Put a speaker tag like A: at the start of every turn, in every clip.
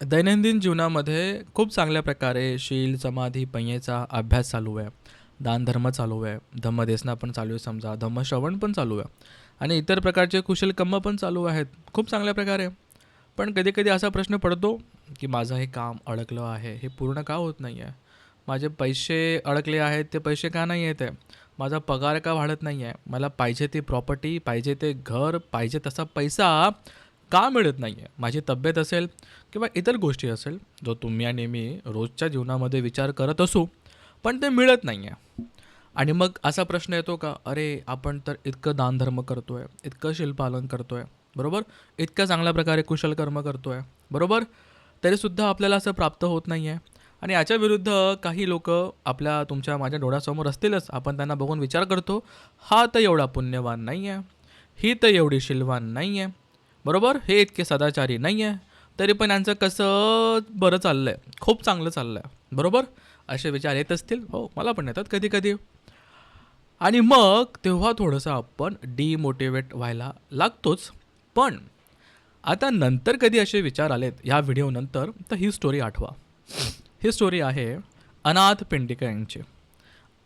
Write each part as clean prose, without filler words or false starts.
A: दैनंदिन जीवनामध्ये खूप चांगल्या प्रकारे शील, समाधी, पंयेचा अभ्यास चालू आहे. दानधर्म चालू आहे. धम्मदेसना पण चालू आहे समजा. धम्मश्रवण पण चालू आहे. आणि इतर प्रकारचे कुशल कर्म पण चालू आहेत. खूप चांगल्या प्रकारे. पण कधी-कधी असा प्रश्न पडतो, की माझं हे काम अडकलं आहे. हे पूर्ण का होत नाही आहे? माझे पैसे अडकले आहेत, ते पैसे का नाही येत आहे? माझा पगार का वाढत नाही आहे? मला पाहिजे ती प्रॉपर्टी, पाहिजे ते घर, पाहिजे तसा पैसा का मिळत नाही आहे? माझी तब्येत असेल किंवा इतर गोष्टी असेल, जो तुम्ही आणि मी रोजच्या जीवनामध्ये विचार करत असू, पण ते मिळत नाही आहे. आणि मग असा प्रश्न येतो का, अरे आपण तर इतकं दानधर्म करतो आहे, इतकं शीलपालन करतो आहे, बरोबर? इतक्या चांगल्या प्रकारे कुशल कर्म करतो आहे, बरोबर? तरीसुद्धा आपल्याला असं प्राप्त होत नाही आहे. आणि याच्या विरुद्ध काही लोक आपल्या तुमच्या माझ्या डोळ्यासमोर असतीलच. आपण त्यांना बघून विचार करतो, हा तर एवढा पुण्यवान नाही आहे, ही तर एवढी शीलवान नाही आहे, बरोबर? हे इतके सदाचारी नाही आहे, तरी पण यांचं कसं बरं चाललं आहे, खूप चांगलं चाललं आहे, बरोबर? असे विचार येत असतील. हो, मला पण येतात कधी कधी. आणि मग तेव्हा थोडंसं आपण डिमोटिवेट व्हायला लागतोच. पण आता नंतर कधी असे विचार आलेत ह्या व्हिडिओनंतर, तर ही स्टोरी आठवा. ही स्टोरी आहे अनाथ पिंडिका यांची.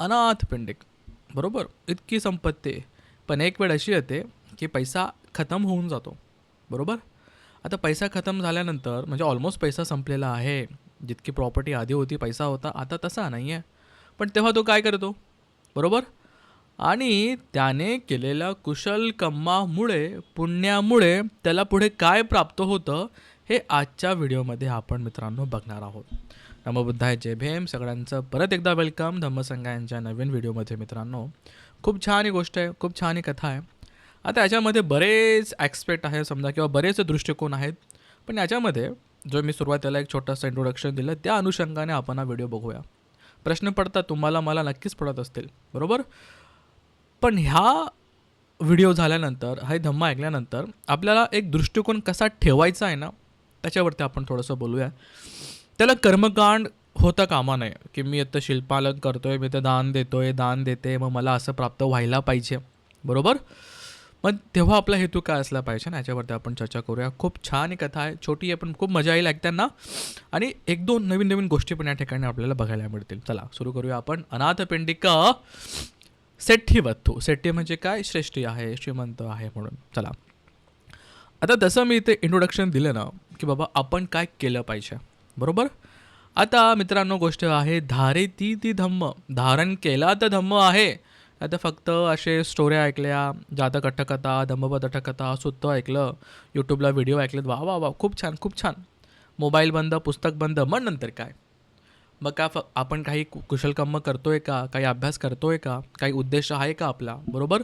A: अनाथ पिंडिक, बरोबर? इतकी संपत्ती, पण एक वेळ अशी येते की पैसा खतम होऊन जातो, बरोबर? आता पैसा खतम झाल्यानंतर म्हणजे ऑलमोस्ट पैसा संपलेला आहे. जितकी प्रॉपर्टी आधी होती, पैसा होता, आता तसा नाही आहे. पण तेव्हा तो काय करतो, बरोबर? आणि त्याने केलेल्या कुशल कर्मामुळे, पुण्यामुळे त्याला पुढे काय प्राप्त होतं, हे आजच्या व्हिडिओमध्ये आपण मित्रांनो बघणार आहोत. नमो बुद्धाय, जय भीम. सगळ्यांचं परत एकदा वेलकम धम्मसंगा यांच्या नवीन व्हिडिओमध्ये. मित्रांनो, खूप छान ही गोष्ट आहे, खूप छान ही कथा आहे. आता याच्यामध्ये बरेच ॲस्पेक्ट आहे समजा, किंवा बरेच दृष्टिकोन आहेत. पण याच्यामध्ये जो मी सुरुवातीला एक छोटंसं इंट्रोडक्शन दिलं, त्या अनुषंगाने आपण हा व्हिडिओ बघूया. प्रश्न पडतात तुम्हाला, मला नक्कीच पडत असतील, बरोबर? पण ह्या व्हिडिओ झाल्यानंतर, हे धम्म ऐकल्यानंतर आपल्याला एक दृष्टिकोन कसा ठेवायचा आहे ना, त्याच्यावरती आपण थोडंसं बोलूया. त्याला कर्मकांड होता कामा नये, की मी आता शिल्पालन करतोय, मी तर दान देतोय, दान देते, मग मला असं प्राप्त व्हायला पाहिजे, बरोबर? मग तेव्हा आपला हेतू काय असला पाहिजे ना, याच्यावरती आपण चर्चा करूया. खूप छान ही कथा आहे, छोटी आहे पण खूप मजा येईल ऐकताना. आणि एक दोन नवीन नवीन गोष्टी पण या ठिकाणी आपल्याला बघायला मिळतील. चला सुरू करूया आपण. अनाथ पिंडिका सेठी वत्तू. सेठी म्हणजे काय, श्रेष्ठी आहे, श्रीमंत आहे म्हणून. चला, आता तसं मी इथे इंट्रोडक्शन दिलं ना, की बाबा आपण काय केलं पाहिजे, बरोबर? आता मित्रांनो गोष्ट आहे, धारे ती ती धम्म, धारण केला तर धम्म आहे. आता फक्त असे स्टोऱ्या ऐकल्या, जातक अठ्ठकथा, धम्मपद अठ्ठकथा, सुत्त ऐकलं, यूट्यूबला व्हिडिओ ऐकलेत, वा वा वा, खूप छान खूप छान. मोबाईल बंद, पुस्तक बंद, मग नंतर काय? मग का आपण काही कुशल कर्म करतोय का, काही अभ्यास करतोय का, काही उद्देश आहे का आपला, बरोबर?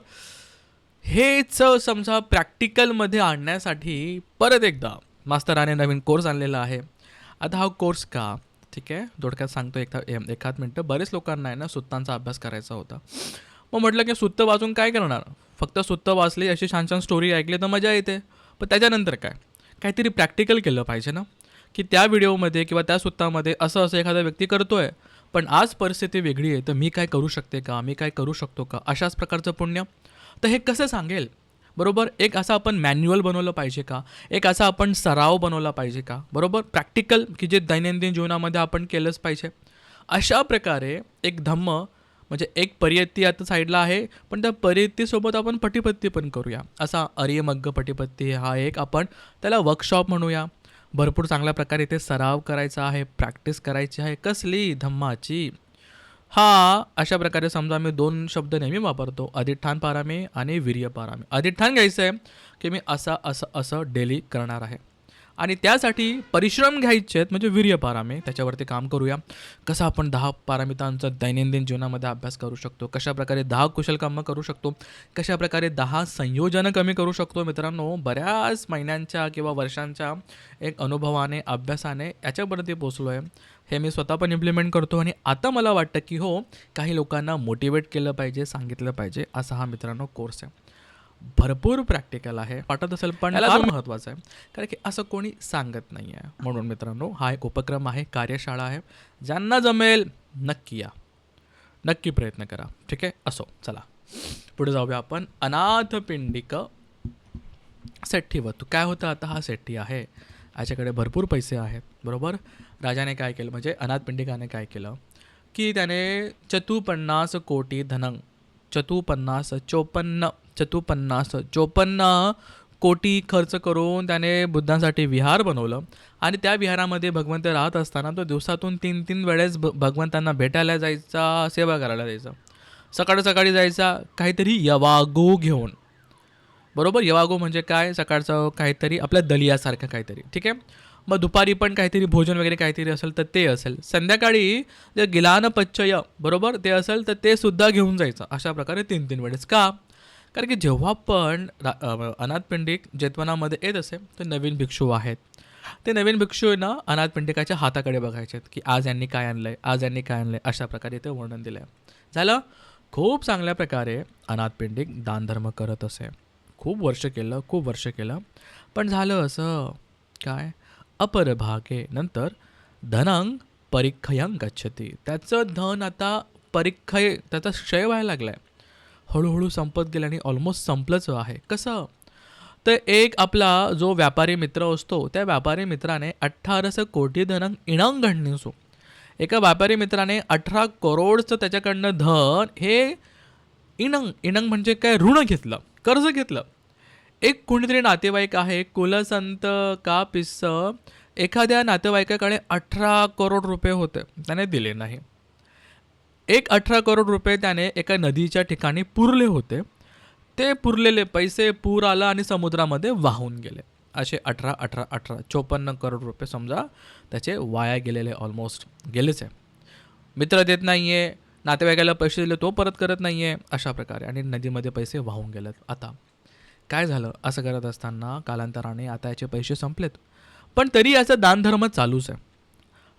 A: हेच समजा प्रॅक्टिकलमध्ये आणण्यासाठी परत एकदा मास्तराने नवीन कोर्स आणलेला आहे. आता हा कोर्स का, ठीक आहे, थोडक्यात सांगतो. एखाद मिनटं. बरेच लोकांना आहे ना सुत्तांचा अभ्यास करायचा होता. मग म्हटलं की सुत्त वाचून काय करणार, फक्त सुत्त वाचली, अशी छान छान स्टोरी ऐकली तर मजा येते, पण त्याच्यानंतर काय? काहीतरी प्रॅक्टिकल केलं पाहिजे ना, की त्या व्हिडिओमध्ये किंवा त्या सुत्तामध्ये असं असं एखादा व्यक्ती करतोय, पण आज परिस्थिती वेगळी आहे, तर मी काय करू शकते का, मी काय करू शकतो का, अशाच प्रकारचं पुण्य. तर हे कसं सांगेल, बरोबर? एक असं आपण मॅन्युअल बनवलं पाहिजे का, एक असा आपण सराव बनवला पाहिजे का, बरोबर? प्रॅक्टिकल, की जे दैनंदिन जीवनामध्ये आपण केलंच पाहिजे. अशा प्रकारे एक धम्म म्हणजे एक परियत्ती आता साईडला आहे, पण त्या परियत्तीसोबत आपण पटीपत्ती पण करूया. असा अर्यमग्ग पटीपत्ती हा एक आपण त्याला वर्कशॉप म्हणूया. भरपूर चांगल्या प्रकारे ते सराव करायचा आहे, प्रॅक्टिस करायची आहे. कसली? धम्माची. हा अशा प्रकारे समजा मी दोन शब्द नेहमी वापरतो, अधिष्ठान पारामे आणि वीर्य पारामे. अधिष्ठान घ्यायचं आहे की मी असं असं असं डेली करणार आहे, आणि त्यासाठी परिश्रम घ्यायचे आहेत म्हणजे वीर्य पारामे. त्याच्यावरती काम करूया. कसं आपण 10 पारामितांचा दैनंदिन जीवनामध्ये अभ्यास करू शकतो, कशाप्रकारे 10 कुशल कामं करू शकतो, कशाप्रकारे 10 संयोजनं कमी करू शकतो. मित्रांनो, बऱ्याच महिन्यांच्या किंवा वर्षांच्या एक अनुभवाने, अभ्यासाने याच्यापर्यंत पोचलो आहे. हे मी स्वतः पण इम्प्लिमेंट करतो, आणि आता मला वाटतं की हो, काही लोकांना मोटिवेट केलं पाहिजे, सांगितलं पाहिजे. असा हा मित्रांनो कोर्स आहे. भरपूर प्रॅक्टिकल आहे, वाटत असेल, पण फार महत्त्वाचं आहे, कारण की असं कोणी सांगत नाही आहे. म्हणून मित्रांनो, हा एक उपक्रम आहे, कार्यशाळा आहे. ज्यांना जमेल नक्की या, नक्की प्रयत्न करा, ठीक आहे? असो, चला पुढे जाऊया आपण. अनाथ पिंडिक सेठी वतू काय होतं? आता हा सेठी आहे, याच्याकडे भरपूर पैसे आहेत, बरोबर. राजाने काय केलं, म्हणजे अनाथपिंडिकाने काय केलं, की त्याने चतुपन्नास कोटी धनं, चतुपन्नास कोटी खर्च करून त्याने बुद्धांसाठी विहार बनवलं. आणि त्या विहारामध्ये भगवंत राहत असताना तो दिवसातून 3-3 वेळेस भगवंतांना भेटायला जायचा, सेवा करायला जायचा. सकाळी सकाळी जायचा काहीतरी यवागो घेऊन, बरोबर. यवागो म्हणजे काय, सकाळचं काहीतरी आपल्या दलियासारखं काहीतरी, ठीक आहे. मग दुपारी पण काहीतरी भोजन वगैरे काहीतरी असेल तर ते असेल. संध्याकाळी जे गिलान पच्चय, बरोबर, ते असेल तर ते सुद्धा घेऊन जायचं. अशा प्रकारे 3-3 वेळेस. का? कारण की जेव्हा पण अनाथपिंडिक जेतवनामध्ये येत असे तर नवीन भिक्षू आहेत, ते नवीन भिक्षू आहे ना अनाथपिंडिकाच्या हाताकडे बघायचे की आज यांनी काय आणलंय, आज यांनी काय आणलंय. अशा प्रकारे ते वर्णन दिलं आहे. झालं. खूप चांगल्या प्रकारे अनाथपिंडिक दानधर्म करत असे. खूप वर्ष केलं. पण झालं असं काय, अपरभागे नंतर धनं परिक्षयं गच्छति. त्याचं धन आता परिक्षय, त्याचा क्षय व्हायला लागला आहे. हळूहळू संपत गेलं आणि ऑलमोस्ट संपलंच आहे. कसं, तर एक आपला जो व्यापारी मित्र असतो त्या व्यापारी मित्राने 18 कोटी धनं इणं गणनीसो. एका व्यापारी मित्राने 18 करोडचं त्याच्याकडनं धन हे इणंग म्हणजे काय, ऋण घेतलं, कर्ज घेतलं. एक कोणीतरी नातेवाईक आहे, कुलसंत का पिस्स, एखाद्या नातेवाईकाकडे 18 करोड रुपये होते, त्याने दिले नाही. 18 करोड रुपये त्याने एका नदीच्या ठिकाणी पुरले होते. ते पुरलेले पैसे पूर आला आणि समुद्रामध्ये वाहून गेले. असे 54 करोड रुपये समजा त्याचे वाया गेलेले, ऑलमोस्ट गेलेच आहे. मित्र देत नाही आहे, नातेवाईकाला पैसे दिले तो परत करत नाही आहे, अशा प्रकारे, आणि नदीमध्ये पैसे वाहून गेलेत. आता काय झालं, असं करत असताना कालांतराने आता याचे पैसे संपलेत, पण तरी याचा दानधर्म चालूच आहे.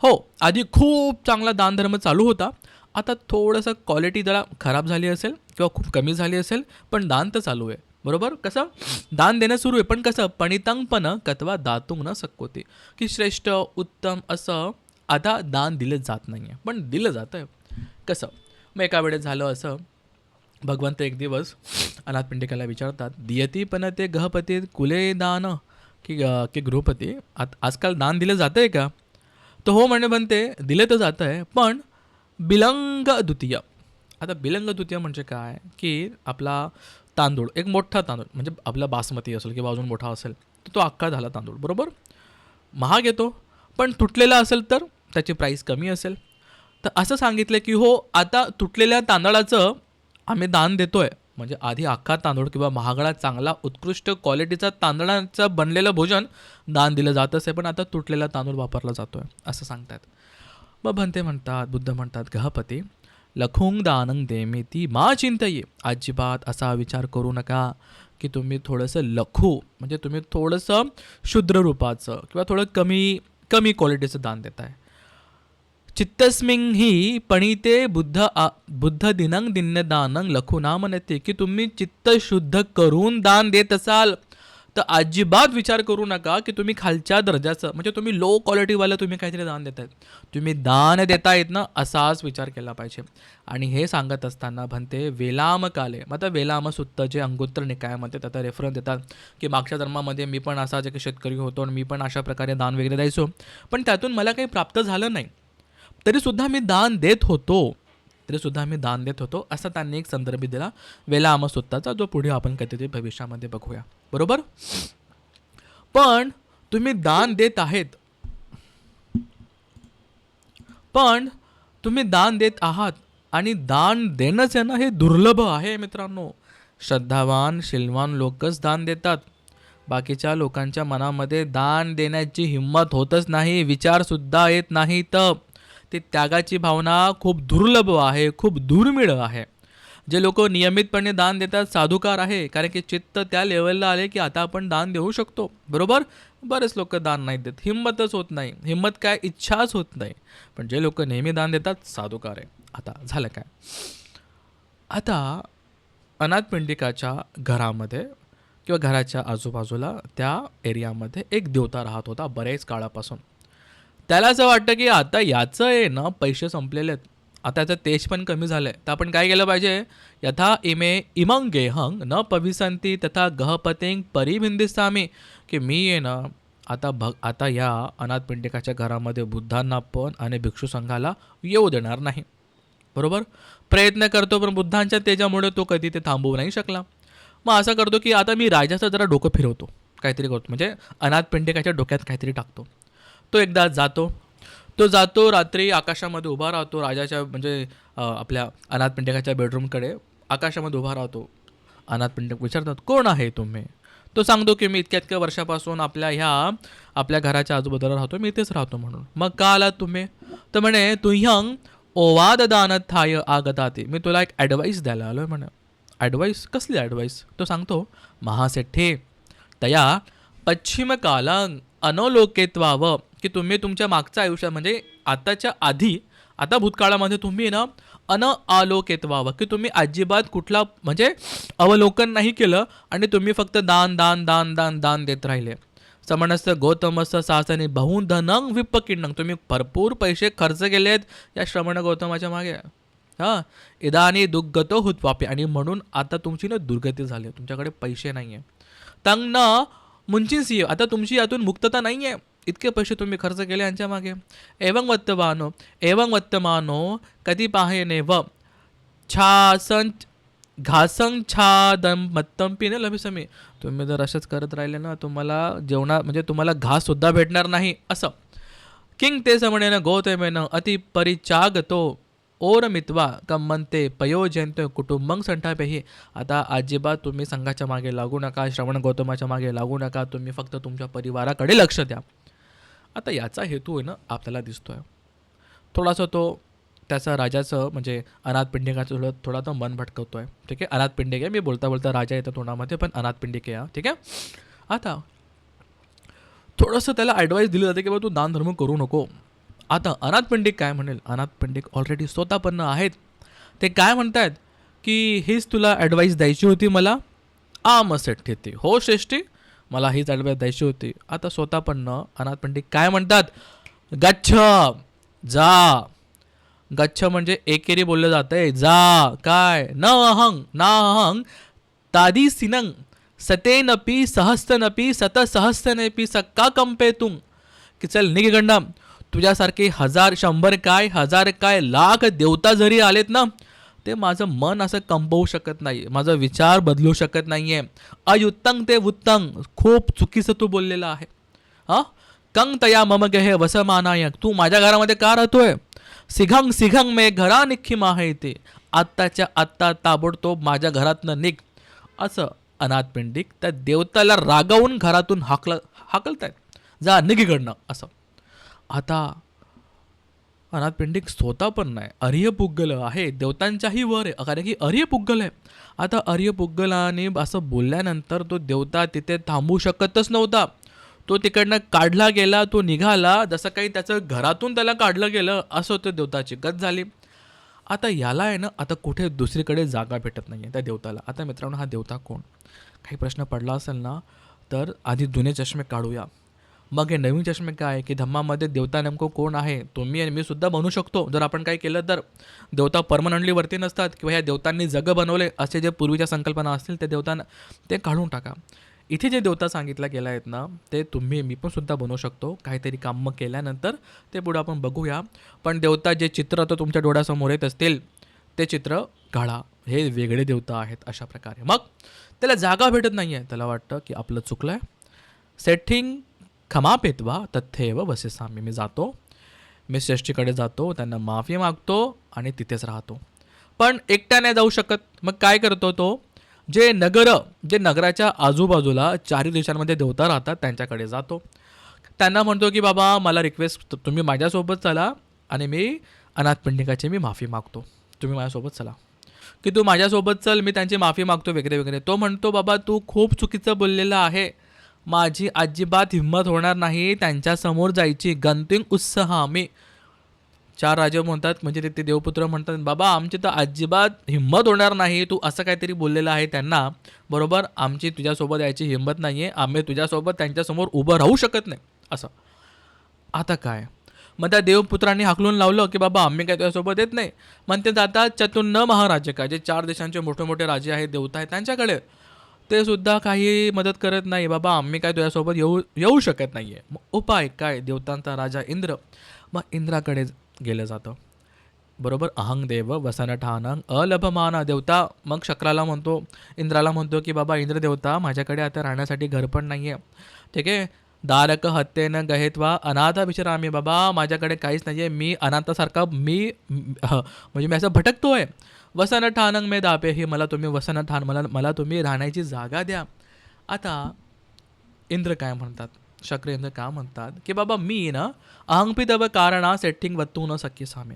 A: हो, आधी खूप चांगला दानधर्म चालू होता. आता थोडंसं क्वालिटी जरा खराब झाली असेल किंवा खूप कमी झाली असेल, पण दान तर चालू आहे, बरोबर. कसं दान देणं सुरू आहे, पण कसं पणितांगपण कथवा दातुंग न सक्कोते, की श्रेष्ठ उत्तम असं आता दान दिलं जात नाही आहे, पण दिलं जातं आहे. कसं, मग एका वेळेस झालं असं, भगवंत एक दिवस अनाथपिंडिकाला विचारतात, दियती पण ते गहपती कुले दान की गृहपती, आजकाल दान दिलं जातं आहे का? तर हो म्हणे बनते, दिलं तर जातं आहे, पण बिलंग द्वितीय. आता बिलंग द्वितीय म्हणजे काय, की आपला तांदूळ, एक मोठा तांदूळ, म्हणजे आपला बासमती असेल किंवा अजून मोठा असेल तर तो अख्खा झाला तांदूळ, बरोबर, महाग येतो. पण तुटलेला असेल तर त्याची प्राईस कमी असेल. तर असं सांगितलं की हो, आता तुटलेल्या तांदळाचं आम्ही दान देतो आहे. म्हणजे आधी अख्खा तांदूळ किंवा महागडा चांगला उत्कृष्ट क्वालिटीचा तांदळाचं बनलेलं भोजन दान दिलं जात असे, पण आता तुटलेला तांदूळ वापरला जातो आहे, असं सांगतात. मग भंते म्हणतात, बुद्ध म्हणतात, गहपती लखुंग दानंग देमी ती मा चिंतये. अजिबात असा विचार करू नका की तुम्ही थोडंसं लखू, म्हणजे तुम्ही थोडंसं शूद्र रूपाचं किंवा थोडं कमी क्वालिटीचं दान देत आहे. चित्तस्मिंग ही पणिते बुद्ध दिनंग दिन्य दानंग लखू ना म्हणते, की तुम्ही चित्त शुद्ध करून दान देत असाल तर अजिबात विचार करू नका की तुम्ही खालच्या दर्जाचं, म्हणजे तुम्ही लो क्वालिटीवालं तुम्ही काहीतरी दान देत आहेत. तुम्ही दान देतायत ना, असाच विचार केला पाहिजे. आणि हे सांगत असताना भंते वेलाम काले, मग आता वेलाम सुत्त जे अंगुत्तर निकायामध्ये त्याचा रेफरन्स देतात की मागच्या जन्मामध्ये मी पण असा जे शेतकरी होतो आणि मी पण अशा प्रकारे दान वगैरे द्यायचो, पण त्यातून मला काही प्राप्त झालं नाही, तरीसुद्धा मी दान देत होतो, असा त्यांनी एक संदर्भ दिला वेलाम सुत्ताचा, जो पुढे आपण कधीतरी भविष्यामध्ये बघूया, बरोबर. पण तुम्ही दान देत आहात आणि दान देणंच आहे ना, हे दुर्लभ आहे मित्रांनो. श्रद्धावान शीलवान लोकच दान देतात. बाकीच्या लोकांच्या मनामध्ये दान देण्याची हिंमत होतच नाही, विचारसुद्धा येत नाही. तर ती त्यागाची भावना खूप दुर्लभ आहे, खूप दुर्मिळ आहे. जे लोक नियमितपणे दान देतात साधुकार आहे, कारण की चित्त त्या लेवलला आले की आता आपण दान देऊ शकतो, बरोबर. बरेच लोक दान नाही देत, हिंमतच होत नाही, हिंमत काय, इच्छाच होत नाही. पण जे लोक नेहमी दान देतात साधुकार आहे. आता झालं काय, आता अनाथपिंडिकाच्या घरामध्ये किंवा घराच्या आजूबाजूला त्या एरियामध्ये एक देवता राहत होता बरेच काळापासून. त्याला असं वाटतं की आता याचं आहे ना पैसे संपलेले आहेत, आता याचं तेज पण कमी झालं आहे, तर आपण काय केलं पाहिजे, यथा इमंग गेहंग न पविसंती तथा गहपतेंग परिभिंदिसामी, की मी आहे ना आता या अनाथ पिंडिकाच्या घरामध्ये बुद्धांना पण आणि भिक्षू संघाला येऊ देणार नाही. बरोबर. प्रयत्न करतो पण बुद्धांच्या तेजामुळे तो कधी ते थांबवू नाही शकला. मग असं करतो की आता मी राजाचं जरा डोकं फिरवतो, काहीतरी करतो, म्हणजे अनाथ पिंडिकाच्या डोक्यात काहीतरी टाकतो. तो एकदा जातो रात्री आकाशामध्ये उभा राहतो राजाच्या म्हणजे आपल्या अनाथ पिंडिकाच्या बेडरूमकडे आकाशामध्ये उभा राहतो. अनाथ पिंडिक विचारतात, कोण आहे तुम्ही? तो सांगतो की मी इतक्या इतक्या वर्षापासून आपल्या घराच्या आजूबाजूला राहतो, मी इथेच राहतो म्हणून. मग का आलात तुम्ही? तर म्हणे तुह्यं ओवाद दानथाय आगताते, मी तुला एक ॲडवाईस द्यायला आलो आहे म्हणे. ॲडवाईस? कसली ॲडवाईस? तो सांगतो, महासेठे तया पश्चिम कालांग अनोलोकेत्वावं, की तुम्ही तुमच्या मागच्या आयुष्यात म्हणजे आताच्या आधी आता भूतकाळामध्ये तुम्ही ना आलोकेत्वावं, की तुम्ही अजिबात कुठला म्हणजे अवलोकन नाही केलं आणि तुम्ही फक्त दान दान दान दान दान देत राहिले. समणस्य गौतमस्य सासने बहुधनं विपकिन्नं, तुम्ही भरपूर पैसे खर्च केलेत या श्रमण गौतमाच्या मागे. हां, इदानी दुर्गतो हुत्वापि, आणि म्हणून आता तुमची ना दुर्गती झाली, तुमच्याकडे पैसे नाही आहे. तंग न मुंचिसी, आता तुमची यातून मुक्तता नाही आहे, इतके पैसे तुम्ही खर्च केले यांच्या मागे. एवं वत्तमानो कधी पाहेने व छासंच घासंग छादम मत्तम पिणे लभिसमी, तुम्ही जर असंच करत राहिले ना तुम्हाला म्हणजे तुम्हाला घाससुद्धा भेटणार नाही असं. किंग ते समणेनं गौतमेनं अति परिचागतो ओरमित्वा कम्मंते पयोजयंत कुटुंबं संठापेही, आता अजिबात तुम्ही संघाच्या मागे लागू नका, श्रवण गौतमाच्या मागे लागू नका, तुम्ही फक्त तुमच्या परिवाराकडे लक्ष द्या. आता याचा हेतू आहे ना आपल्याला दिसतोय थोडासा, तो त्याचा राजाचं म्हणजे अनाथ पिंडिकाचं थोडा तो मन भटकवतोय. ठीक आहे, अनाथ पिंडिके, मी बोलता बोलता राजा येतो तोंडामध्ये, पण अनाथ पिंडिके या. ठीक आहे, आता थोडंसं त्याला ॲडवाईस दिली जाते की बाबा तू दानधर्म करू नको. आता अनाथ पंडित काय म्हणेल? अनाथ पंडित ऑलरेडी स्वतःपन्न आहेत. ते काय म्हणतायत की हीच तुला ॲडवाईस द्यायची होती मला? मसेठ ती, हो श्रेष्ठी, मला हीच ॲडवाईस द्यायची होती. आता स्वतःपन्न अनाथ पंडित काय म्हणतात? गच्छ, जा. गच्छ म्हणजे एकेरी बोललं जातंय, जा. काय? न अहंग तादी सिनंग सतेनपी सहस्त्रनपी सतसहस्त्रनेपी सक्का कंपेतुंग, की चल निघगंडा, तुझ्यासारखे 1000 100 काय 1000 काय लाख देवता जरी आलेत ना, ते माझं मन असं कंपवू शकत नाही, माझा विचार बदलू शकत नाही आहे. अयुत्तंग ते उत्तंग, खूप चुकीचं तू बोललेलं आहे. हां, कंग तया मम गेहे वसमानायक, तू माझ्या घरामध्ये का राहतोय? सिघंग मे घरा निखी आहे ते, आत्ताच्या आत्ता ताबडतोब माझ्या घरातनं निघ. असं अनाथ पिंडिक त्या देवताला रागावून घरातून हाकलतायत, जा निघीकडनं असं. आता अनाथ पिंडिक स्वतः पण नाही, अर्यपुग्गल आहे, देवतांच्याही वर आहे, कारण की अर्यपुग्गल आहे. आता अर्यपुग्गलाने असं बोलल्यानंतर तो देवता तिथे थांबू शकतच नव्हता, तो तिकडनं काढला गेला, तो निघाला, जसं काही त्याचं घरातून त्याला काढलं गेलं असं तो देवताची गत झाली. आता याला आहे ना आता कुठे दुसरीकडे जागा भेटत नाही आहे त्या देवताला. आता मित्रांनो, हा देवता कोण? काही प्रश्न पडला असेल ना, तर आधी जुने चष्मे काढूया, मग हे नवीन चष्मे काय की धम्मामध्ये देवता नेमकं कोण आहे तुम्ही आणि मी सुद्धा बनू शकतो जर आपण काय केलं तर. देवता परमनंटली वरती नसतात किंवा ह्या देवतांनी जगं बनवले असे जे पूर्वीच्या संकल्पना असतील ते देवतांना ते काढून टाका. इथे जे देवता सांगितलं गेलं आहेत ना, ते तुम्ही मी पण सुद्धा बनवू शकतो काहीतरी कामं केल्यानंतर, ते पुढं आपण बघूया. पण देवता जे चित्र तर तुमच्या डोळ्यासमोर येत असतील ते चित्र काढा, हे वेगळे देवता आहेत अशा प्रकारे. मग त्याला जागा भेटत नाही आहे, त्याला वाटतं की आपलं चुकलं आहे. सेटिंग क्षमापेत्वा तथ्येव वसेसामी, मी जातो, मी श्रेष्ठीकडे जातो, त्यांना माफी मागतो आणि तिथेच राहतो. पण एकट्या नाही जाऊ शकत, मग काय करतो तो, जे नगराच्या आजूबाजूला चारही दिशांमध्ये देवता राहतात त्यांच्याकडे जातो. त्यांना म्हणतो की बाबा मला रिक्वेस्ट, तुम्ही माझ्यासोबत चला आणि मी अनाथ पिंडिकाची मी माफी मागतो, तुम्ही माझ्यासोबत चला, की तू माझ्यासोबत चल, मी त्यांची माफी मागतो वगैरे वगैरे. तो म्हणतो बाबा तू खूप चुकीचं बोललेला आहे, माझी अजिबात हिंमत होणार नाही त्यांच्यासमोर जायची. गंतिंग उत्साह मी, चार राजे म्हणतात म्हणजे ते देवपुत्र म्हणतात बाबा आमची तर अजिबात हिंमत होणार नाही, तू असं काहीतरी बोललेलं आहे त्यांना, बरोबर, आमची तुझ्यासोबत यायची हिंमत नाही आहे, आम्ही तुझ्यासोबत त्यांच्यासमोर उभं राहू शकत नाही असं. आता काय, मग त्या देवपुत्रांनी हाकलून लावलं की बाबा आम्ही काय तुझ्यासोबत येत नाही. मग ते जातात चतुर्न महाराजे का, जे 4 देशांचे मोठे मोठे राजे आहेत देवता आहेत त्यांच्याकडे. ते सुद्धा काही मदत करत नाही. बाबा आम्ही काय तुझ्यासोबत येऊ येऊ शकत नाही आहे. मग उपाय काय? देवतांचा राजा इंद्र. मग इंद्राकडे गेलं जातं. बरोबर, अहं देव वसन ठाणं अलभमाना देवता. मग शक्राला म्हणतो, इंद्राला म्हणतो की बाबा इंद्र देवता, माझ्याकडे आता राहण्यासाठी घर पण नाही आहे. ठीक आहे. दारक हत्येनं गहेत्वा अनाथ विचरामी. बाबा माझ्याकडे काहीच नाही आहे, मी अनाथासारखा म्हणजे मी असं भटकतोय. वसन ठाणं मे दापे, ही मला तुम्ही वसन ठाण, मला मला तुम्ही राहण्याची जागा द्या. आता इंद्र काय म्हणतात, शक्रेंद्र काय म्हणतात की बाबा मी ना अहंपितव कारणा सेटिंग वत्तू न सख्य सामे,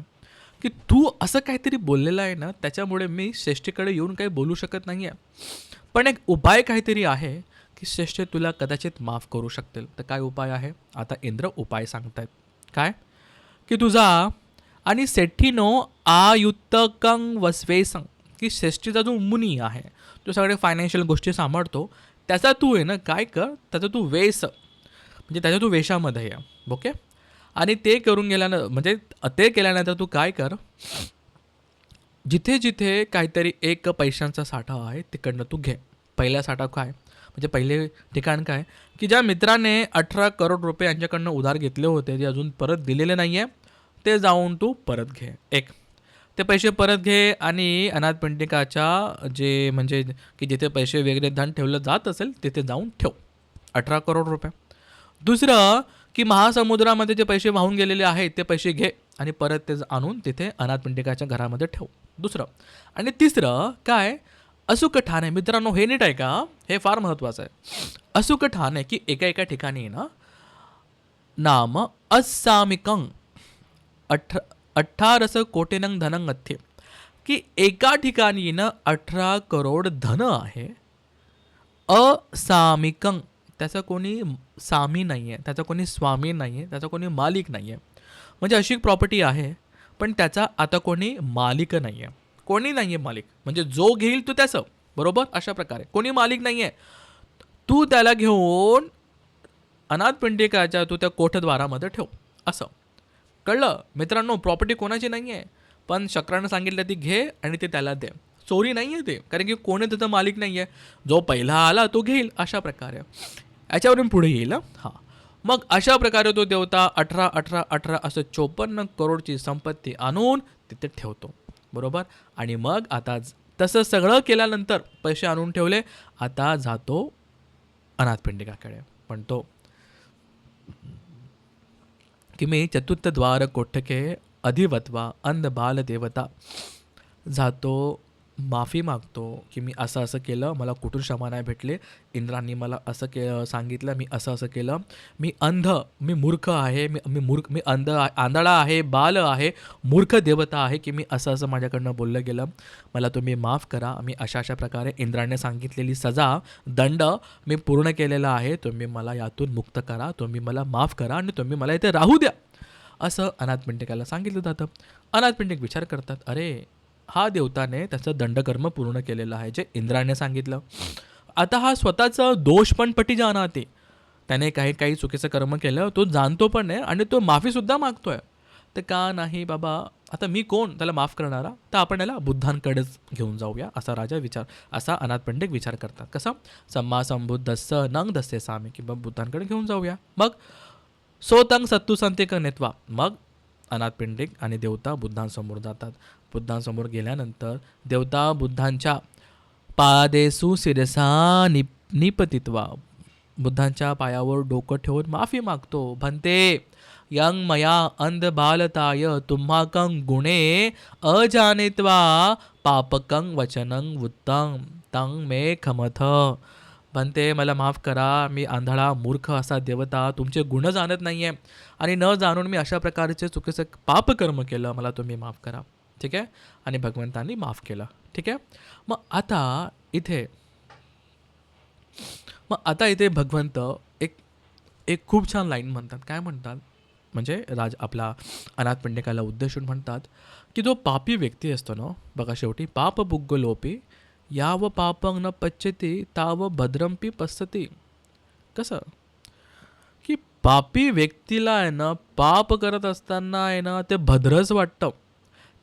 A: की तू असं काहीतरी बोललेलं आहे ना, त्याच्यामुळे मी श्रेष्ठीकडे येऊन काही बोलू शकत नाही आहे. पण एक उपाय काहीतरी आहे की श्रेष्ठ तुला कदाचित माफ करू शकतील. तर काय उपाय आहे? आता इंद्र उपाय सांगतायत. काय? की तुझा आणि सेठीनो आयुत्तकं वस्वेसं, की श्रेष्ठीचा जो मुनी आहे, तो सगळे फायनान्शियल गोष्टी सांभाळतो, त्याचा तू आहे ना काय कर, त्याचा तू वेस म्हणजे त्याच्या तू वेशामध्ये या. ओके. आणि ते करून गेल्यानं म्हणजे ते केल्यानंतर तू काय कर, जिथे जिथे काहीतरी एक पैशांचा साठा आहे तिकडनं तू घे. पहिला साठा काय म्हणजे पहिले ठिकाण काय, की ज्या मित्राने 18 करोड रुपये यांच्याकडनं उधार घेतले होते, जे अजून परत दिलेले नाही आहे, ते जाऊन तू परत घे. एक, ते पैसे परत घे आणि अनाथपिंडिकाच्या जे म्हणजे की जिथे पैसे वगैरे धन ठेवलं जात असेल तिथे जाऊन ठेव 18 करोड रुपये. दुसरं, की महासमुद्रामध्ये जे पैसे वाहून गेलेले आहेत ते पैसे घे आणि परत ते आणून तिथे अनाथपिंडिकाच्या घरामध्ये ठेव. दुसरं. आणि तिसरं काय, अचूक ठाणे. मित्रांनो हे नीट आहे का, हे फार महत्त्वाचं आहे. अचूक ठाणे की एका एका ठिकाणी ना नाम असामिकं 18 कोटीनं धनं अथ्ये, की एका ठिकाणी ना 18 करोड धन आहे. असामिकं, त्याचा कोणी सामी नाही आहे, त्याचा कोणी स्वामी नाही आहे, त्याचा कोणी मालिक नाही आहे. म्हणजे अशी प्रॉपर्टी आहे पण त्याचा आता कोणी मालिक नाही आहे. कोणी नाही आहे मालिक, म्हणजे जो घेईल तो त्याचं. बरोबर, अशा प्रकारे कोणी मालिक नाही आहे. तू त्याला घेऊन अनाथपिंडिकाच्या तू त्या कोठद्वारामध्ये ठेव. असं कळलं मित्रांनो. प्रॉपर्टी कोणाची नाही आहे, पण शक्रानं सांगितलं ती घे आणि ते त्याला दे. चोरी नाही आहे ते, कारण की कोणी त्याचा मालिक नाही आहे. जो पहिला आला तो घेईल. अशा प्रकारे याच्यावरून पुढे येईल. हां, मग अशा प्रकारे तो देवता 18 असं 54 करोडची संपत्ती आणून तिथे ठेवतो. बरोबर. आणि मग आता तसं सगळं केल्यानंतर पैसे आणून ठेवले, आता जातो अनाथपिंडिकाकडे. म्हणतो की मी चतुर्थद्वार कोठके अधिवत्वा अंध बाल देवता. जातो, माफी मागतो की मी असं असं केलं, मला कुठून क्षमा नाही भेटले, इंद्रांनी मला असं सांगितलं, मी असं असं केलं, मी अंध, मी मूर्ख आहे, मी आंधळा आहे, बाल आहे, मूर्ख देवता आहे की मी असं असं माझ्याकडनं बोललं गेलं, मला तुम्ही माफ करा. मी अशा अशा प्रकारे इंद्राने सांगितलेली सजा, दंड मी पूर्ण केलेला आहे. तुम्ही मला यातून मुक्त करा, तुम्ही मला माफ करा आणि तुम्ही मला इथे राहू द्या, असं अनाथपिंडिकाला सांगितलं जातं. अनाथपिंडिक विचार करतात, अरे हा देवताने त्याचं दंडकर्म पूर्ण केलेलं आहे जे इंद्राने सांगितलं. आता हा स्वतःचा दोष पण पटी जाणते, त्याने काही काही चुकीचं कर्म केलं, तो जाणतो पण आहे आणि तो माफीसुद्धा मागतोय. तर का नाही बाबा, आता मी कोण त्याला माफ करणारा, तर आपण याला बुद्धांकडेच घेऊन जाऊया, असा अनाथपिंडिक विचार करतात. कसा, सम्मा संबुद्धस्स नंग दस्से सामी, की बाबा बुद्धांकडे घेऊन जाऊया. मग सोतंग सत्तू संतेक नेत्वा. मग अनाथपिंडिक आणि देवता बुद्धांसमोर जातात. बुद्धांसमोर गेल्यानंतर देवता बुद्धांच्या पादेसू शिरसा निपतित्वा, बुद्धांच्या पायावर डोकं ठेवून माफी मागतो. भन्ते यंग मया अंध बालताय तुम्हाकं गुणे अजानेत्वा पापकं वचनं वृत्तं तं मे खमथ. भन्ते मला माफ करा, मी आंधळा मूर्ख असा देवता, तुमचे गुण जाणत नाही आहे आणि न जाणून मी अशा प्रकारचे चुकीचं पापकर्म केलं, मला तुम्ही माफ करा. ठीक आहे. आणि भगवंतांनी माफ केलं. ठीक आहे. मग आता इथे भगवंत एक एक खूप छान लाईन म्हणतात. काय म्हणतात, म्हणजे आपला अनाथपिंडिकाला उद्देशून म्हणतात की जो पापी व्यक्ती असतो ना, बघा शेवटी पाप बुग्गलोपी याव पापं न पच्यते ताव भद्रंपी पස්සती. कसं की पापी व्यक्तीला आहे ना, पाप करत असताना आहे ना ते भद्रच वाटतं,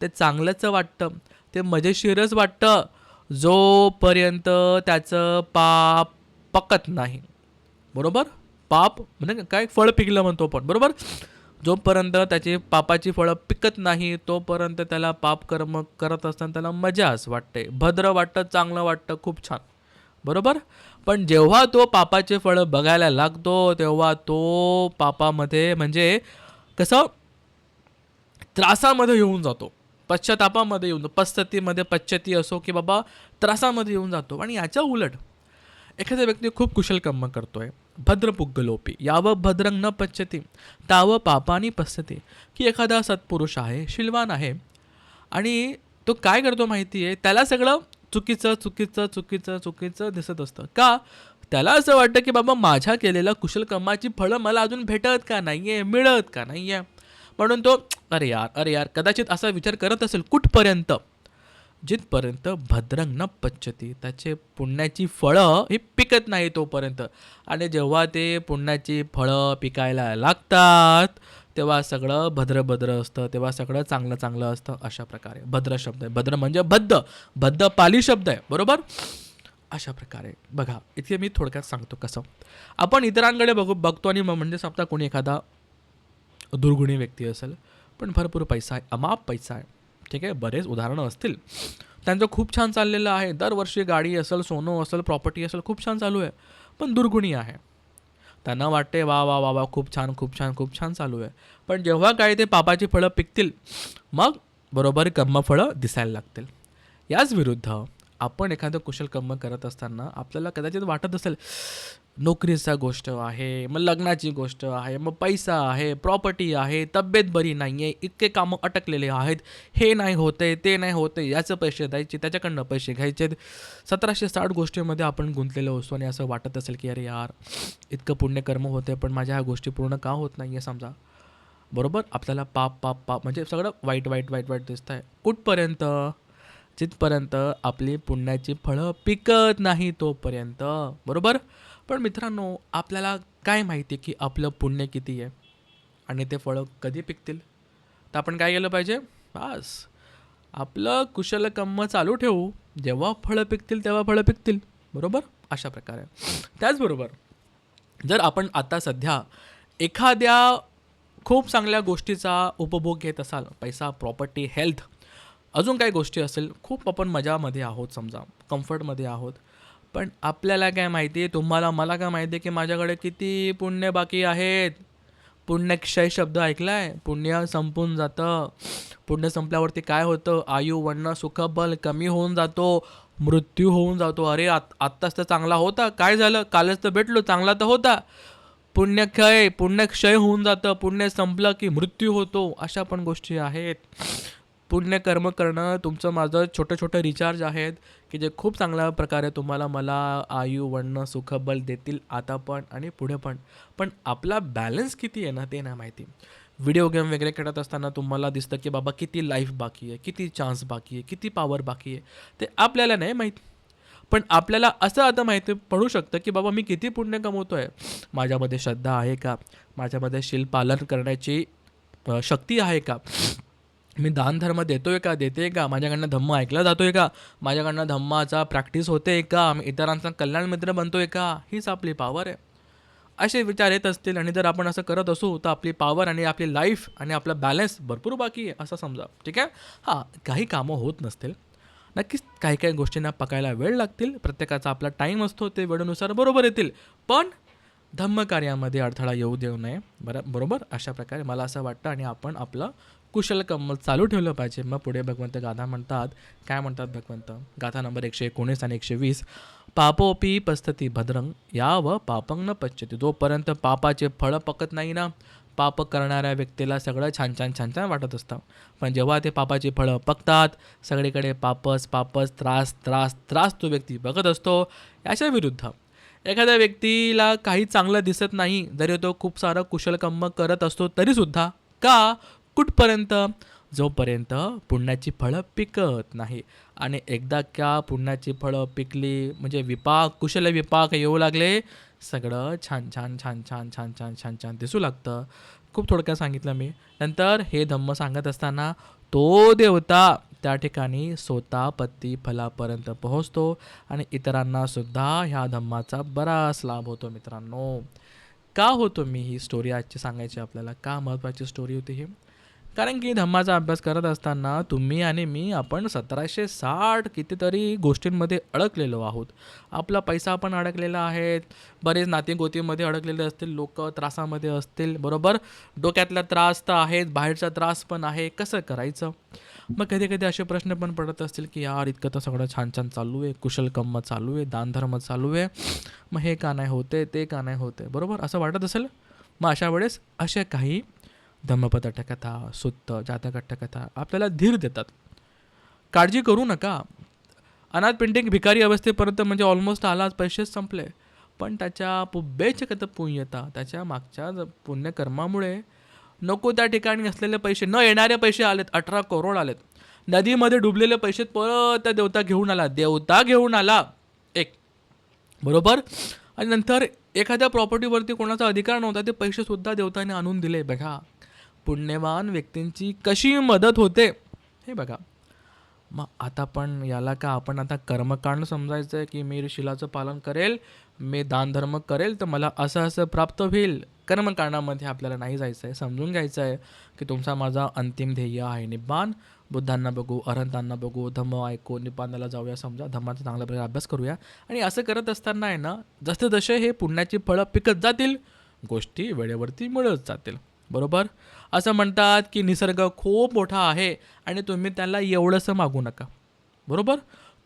A: ते चांगलंच वाटतं, ते मजेशीरच वाटतं. जोपर्यंत त्याचं पाप पकत नाही. बरोबर? पाप म्हणजे काय, फळ पिकलं म्हणतो आपण. बरोबर? जोपर्यंत त्याची पापाची फळं पिकत नाही तोपर्यंत त्याला पाप कर्म करत असताना त्याला मजाच वाटते, भद्र वाटतं, चांगलं वाटतं, खूप छान. बरोबर? पण जेव्हा तो पापाचे फळं बघायला लागतो तेव्हा तो पापामध्ये म्हणजे कसं त्रासामध्ये येऊन जातो, पश्चातापामध्ये येऊन, पश्चतीमध्ये पश्चती असो की बाबा त्रासामध्ये येऊन जातो. आणि याच्या उलट एखादा व्यक्ती खूप कुशल कर्म करतोय, भद्र पुग्गलोपी यावं भद्रंग न पश्यती तावं पापानी पश्यती, की एखादा सत्पुरुष आहे, शीलवान आहे, आणि तो काय करतो माहिती आहे, त्याला सगळं चुकीचं चुकीचं चुकीचं चुकीचं दिसत असतं. का? त्याला असं वाटतं की बाबा माझ्या केलेल्या कुशल कर्माची फळं मला अजून भेटत का नाही आहे, मिळत का नाही आहे, म्हणून तो अरे यार अरे यार कदाचित असा विचार करत असेल कुठपर्यंत, जिथपर्यंत भद्रंग न पच्यती, त्याचे पुण्याची फळं ही पिकत नाही तोपर्यंत. आणि जेव्हा ते पुण्याची फळं पिकायला लागतात तेव्हा सगळं भद्र असतं, तेव्हा सगळं चांगलं चांगलं असतं. अशा प्रकारे भद्र शब्द आहे, भद्र म्हणजे बद्ध पाली शब्द आहे. बरोबर? अशा प्रकारे बघा, इथे मी थोडक्यात सांगतो कसं आपण इतरांकडे बघतो आणि म्हणजे समजा कोणी एखादा दुर्गुणी व्यक्ती असेल, पण भरपूर पैसा आहे, अमाप पैसा आहे, ठीक आहे, बरेच उदाहरणं असतील, त्यांचं खूप छान चाललेलं आहे, दरवर्षी गाडी असेल, सोनं असेल, प्रॉपर्टी असेल, खूप छान चालू आहे, पण दुर्गुणी आहे. त्यांना वाटते वा वा वा वा खूप छान खूप छान खूप छान चालू आहे. पण जेव्हा काय ते पापाची फळं पिकतील मग बरोबर कर्मफळं दिसायला लागतील. याच विरुद्ध आपण एखादं कुशल कर्म करत असताना आपल्याला कदाचित वाटत असेल नोकरीचा गोष्ट आहे, मग लग्नाची गोष्ट आहे, मग पैसा आहे, प्रॉपर्टी आहे, तब्येत बरी नाही आहे, इतके कामं अटकलेले आहेत, हे नाही होते ते नाही होते, याचं पैसे द्यायचे, त्याच्याकडनं पैसे घ्यायचे, 1760 गोष्टीमध्ये आपण गुंतलेलो असतो. आणि असं वाटत असेल की अरे यार इतकं पुण्यकर्म होते पण माझ्या ह्या गोष्टी पूर्ण का होत नाही आहे समजा. बरोबर? आपल्याला पाप पाप पाप म्हणजे सगळं वाईट वाईट वाईट वाईट दिसतं आहे. कुठपर्यंत? जिथपर्यंत आपली पुण्याची फळं पिकत नाही तोपर्यंत. बरोबर? पण मित्रांनो आपल्याला काय माहिती की आपलं पुण्य किती आहे आणि ते फळं कधी पिकतील? तर आपण काय केलं पाहिजे? बस आपलं कुशल कर्म चालू ठेवू, जेव्हा फळं पिकतील तेव्हा फळं पिकतील. बरोबर? अशा प्रकारे. त्याचबरोबर जर आपण आता सध्या एखाद्या खूप चांगल्या गोष्टीचा उपभोग घेत असाल, पैसा, प्रॉपर्टी, हेल्थ, अजून काही गोष्टी असेल, खूप आपण मजामध्ये आहोत समजा, कम्फर्टमध्ये आहोत, पण आपल्याला काय माहिती आहे, तुम्हाला मला काय माहिती आहे की माझ्याकडे किती पुण्य बाकी आहेत. पुण्यक्षय शब्द ऐकला आहे? पुण्य संपून जातं. पुण्य संपल्यावरती काय होतं? आयु, वर्ण, सुख, बल कमी होऊन जातो, मृत्यू होऊन जातो. अरे आत्ताच तर चांगला होता, काय झालं? कालच तर भेटलो, चांगला तर होता. पुण्यक्षय होऊन जातं, पुण्य संपलं की मृत्यू होतो. अशा पण गोष्टी आहेत. पुण्यकर्म करणं तुमचं माझं छोटं छोटं रिचार्ज आहेत की जे खूप चांगल्या प्रकारे तुम्हाला मला आयु, वर्ण, सुख, बल देतील आता पण आणि पुढे पण. पण आपला बॅलन्स किती आहे ना ते नाही माहिती. व्हिडिओ गेम वगैरे खेळत असताना तुम्हाला दिसतं की बाबा किती लाईफ बाकी आहे, किती चान्स बाकी आहे, किती पॉवर बाकी आहे, ते आपल्याला नाही माहीत. पण आपल्याला असं आता माहिती पडू शकतं की बाबा मी किती पुण्य कमवतो आहे, माझ्यामध्ये श्रद्धा आहे का, माझ्यामध्ये शील पालन करण्याची शक्ती आहे का, मी दानधर्म देतोय का, देते का, माझ्याकडनं धम्म ऐकला जातोय का, माझ्याकडनं धम्माचा प्रॅक्टिस होते का, मी इतरांचा कल्याण मित्र बनतोय का, हीच आपली पॉवर आहे. असे विचार येत असतील आणि जर आपण असं करत असू तर आपली पॉवर आणि आपली लाईफ आणि आपला बॅलन्स भरपूर बाकी आहे असं समजा. ठीक आहे? हां, काही कामं होत नसतील, नक्कीच काही काही गोष्टींना पकायला वेळ लागतील, प्रत्येकाचा आपला टाईम असतो, ते वेळेनुसार बरोबर येतील, पण धम्मकार्यामध्ये अडथळा येऊ देऊ नये. बरोबर? अशा प्रकारे मला असं वाटतं. आणि आपण आपलं कुशल कर्म चालू ठेवलं पाहिजे. मग पुढे भगवंत गाथा म्हणतात. काय म्हणतात भगवंत? गाथा नंबर 119 आणि 120. पापोपी पस्तती भद्रंग याव पापंग न पच्यते. जोपर्यंत पापाचे फळं पकत नाही ना, पाप करणाऱ्या व्यक्तीला सगळं छान छान छान छान वाटत असतं. पण जेव्हा ते पापाची फळं पकतात, सगळीकडे पापच पापच, त्रास त्रास त्रास तो व्यक्ती बघत असतो. याच्या विरुद्ध एखाद्या व्यक्तीला काही चांगलं दिसत नाही, जरी तो खूप सारं कुशल कर्म करत असतो तरीसुद्धा. का? कुठपर्यंत? जोपर्यंत पुण्याची फळं पिकत नाही. आणि एकदा का पुण्याची फळं पिकली म्हणजे कुशल विपाक येऊ लागले, सगळं छान छान छान छान छान छान छान छान दिसू लागतं. खूप थोडक्यात सांगितलं मी. नंतर हे धम्म सांगत असताना तो देवता त्या ठिकाणी स्वतः पती फलापर्यंत पोहोचतो आणि इतरांनासुद्धा ह्या धम्माचा बराच लाभ होतो मित्रांनो. का होतो मी ही स्टोरी आजची सांगायची आपल्याला, का महत्त्वाची स्टोरी होती ही? कारण की धम्माचा अभ्यास करत असताना तुम्ही आणि मी आपण 1760 कितीतरी गोष्टींमध्ये अडकलेलो आहोत. आपला पैसा पण अडकलेला आहे, बरेच नातीगोतीमध्ये अडकलेले असतील लोक, त्रासामध्ये असतील, बरोबर. डोक्यातला त्रास तर आहेच, बाहेरचा त्रास पण आहे, कसं करायचं? मग कधी कधी असे प्रश्न पण पडत असतील की यार इतकं तर सगळं छान छान चालू आहे, कुशल कर्म चालू आहे, दानधर्म चालू आहे, मग हे का नाही होते, ते का नाही होते, बरोबर, असं वाटत असेल. मग अशा वेळेस अशा काही धम्मपदटकथा, सुत्त, जातकट्टकथा आपल्याला धीर देतात. काळजी करू नका. अनाथ पेंटिंग भिकारी अवस्थेपर्यंत म्हणजे ऑलमोस्ट आला, पैसेच संपले. पण त्याच्या पुब्बेच कथ पुण्यता, त्याच्या मागच्या पुण्यकर्मामुळे नको त्या ठिकाणी असलेले पैसे, न येणारे पैसे आलेत, 18 करोड आलेत. नदीमध्ये डुबलेले पैसे परत त्या देवता घेऊन आला एक, बरोबर. आणि नंतर एखाद्या प्रॉपर्टीवरती कोणाचा अधिकार नव्हता, ते पैसेसुद्धा देवताने आणून दिले. बघा पुण्यवान व्यक्तींची कशी मदत होते हे बघा. मग आता पण याला का आपण आता कर्मकांड समजायचं आहे की मी शिलाचं पालन करेल, मी दानधर्म करेल तर मला असं असं प्राप्त होईल? कर्मकांडामध्ये आपल्याला नाही जायचं आहे. समजून घ्यायचं आहे की तुमचा माझा अंतिम ध्येय आहे निब्बाण. बुद्धांना बघू, अरहंतांना बघू, धम्म ऐकू, निब्बाणाला जाऊया, समजा धम्माचा चांगल्या प्रकारे अभ्यास करूया. आणि असं करत असताना आहे ना, जसे जसे हे पुण्याची फळं पिकत जातील, गोष्टी वेळेवरती मिळत जातील, बरोबर. असं म्हणतात की निसर्ग खूप मोठा आहे आणि तुम्ही त्याला एवढंसं मागू नका, बरोबर.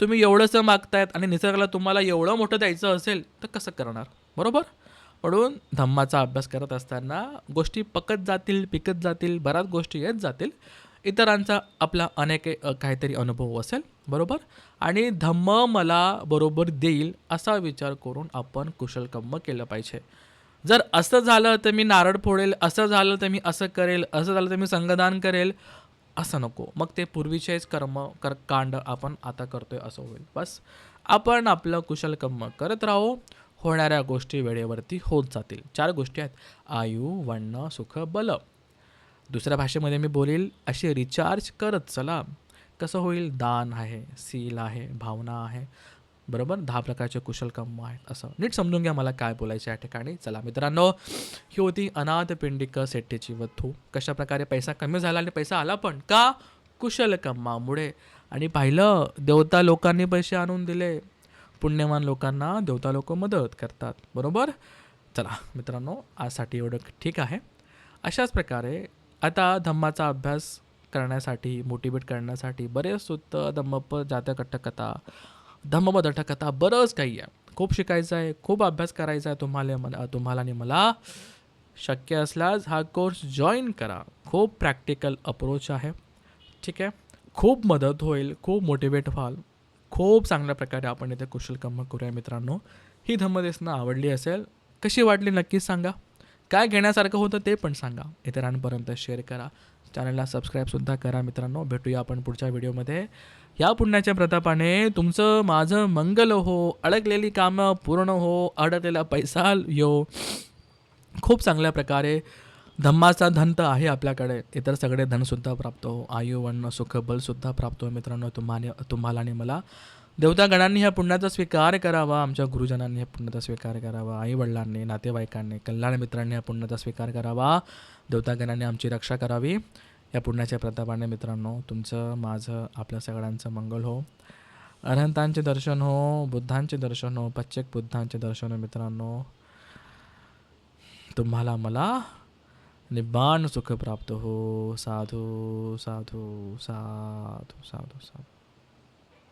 A: तुम्ही एवढंसं मागतायत आणि निसर्गाला तुम्हाला एवढं मोठं द्यायचं असेल तर कसं करणार, बरोबर. म्हणून धम्माचा अभ्यास करत असताना गोष्टी पकत जातील, पिकत जातील, बऱ्याच गोष्टी येत जातील. इतरांचा आपला अनेक काहीतरी अनुभव असेल, बरोबर. आणि धम्म मला बरोबर देईल असा विचार करून आपण कुशल कर्म केलं पाहिजे. जर असं झालं तर मी नारळ फोडेल, असं झालं तर मी असं करेल, असं झालं तर मी संगदान करेल, असं नको. मग ते पूर्वीचेच कांड आपण आता करतोय असं होईल. बस आपण आपलं कुशल कर्म करत राहू, होणाऱ्या गोष्टी वेळेवरती होत जातील. 4 गोष्टी आहेत: आयु, वर्ण, सुख, बल. दुसऱ्या भाषेमध्ये मी बोलेल अशी रिचार्ज करत चला. कसं होईल? दान आहे, सील आहे, भावना आहे, बरोबर. 10 प्रकारचे कुशल कर्म आहेत. असं नीट समजून घ्या मला काय बोलायचं या ठिकाणी. चला मित्रांनो, ही होती अनाथ पिंडिक सेट्टीची वधू. कशा प्रकारे पैसा कमी झाला आणि पैसा आला पण का? कुशल कर्मामुळे. आणि पाहिलं, देवता लोकांनी पैसे आणून दिले. पुण्यवान लोकांना देवता लोक मदत करतात, बरोबर. चला मित्रांनो, आजसाठी एवढं ठीक आहे. अशाच प्रकारे आता धम्माचा अभ्यास करण्यासाठी, मोटिवेट करण्यासाठी बरेच सुद्ध धम्मपद, जातकट्टकथा, धम्मपदटकथा बरंच काही आहे. खूप शिकायचं आहे, खूप अभ्यास करायचा आहे तुम्हाला आणि मला. शक्य असल्यास हा कोर्स जॉईन करा. खूप प्रॅक्टिकल अप्रोच आहे, ठीक आहे. खूप मदत होईल, खूप मोटिवेट व्हाल. खूप चांगल्या प्रकारे आपण इथे कुशल कर्म करूया मित्रांनो. ही धम्मदेसना आवडली असेल, कशी वाटली नक्कीच सांगा. काय घेण्यासारखं होतं ते पण सांगा. इतरांपर्यंत शेअर करा. चॅनलला सबस्क्राईबसुद्धा करा मित्रांनो. भेटूया आपण पुढच्या व्हिडिओमध्ये. या पुण्याच्या प्रतापाने तुमचं माझं मंगल हो, अडकलेली कामं पूर्ण हो, अडकलेला पैसा यो. खूप चांगल्या प्रकारे धम्माचा धन तर आहे आपल्याकडे, इतर सगळे धनसुद्धा प्राप्त हो, आयु, वर्ण, सुख, बलसुद्धा प्राप्त हो मित्रांनो तुम्हाला आणि मला. देवतागणांनी ह्या पुण्याचा स्वीकार करावा, आमच्या गुरुजनांनी ह्या पुण्याचा स्वीकार करावा, आईवडिलांनी, नातेवाईकांनी, कल्याण मित्रांनी ह्या पुण्याचा स्वीकार करावा. देवतागणांनी आमची रक्षा करावी. या पुण्याच्या प्रतापाने मित्रांनो तुमचं, माझं, आपल्या सगळ्यांचं मंगल हो. अरहंतांचे दर्शन हो, बुद्धांचे दर्शन हो, पच्चेक बुद्धांचे दर्शन हो मित्रांनो. तुम्हाला मला निब्बाण सुख प्राप्त हो. साधू साधू साधू साधू साधू.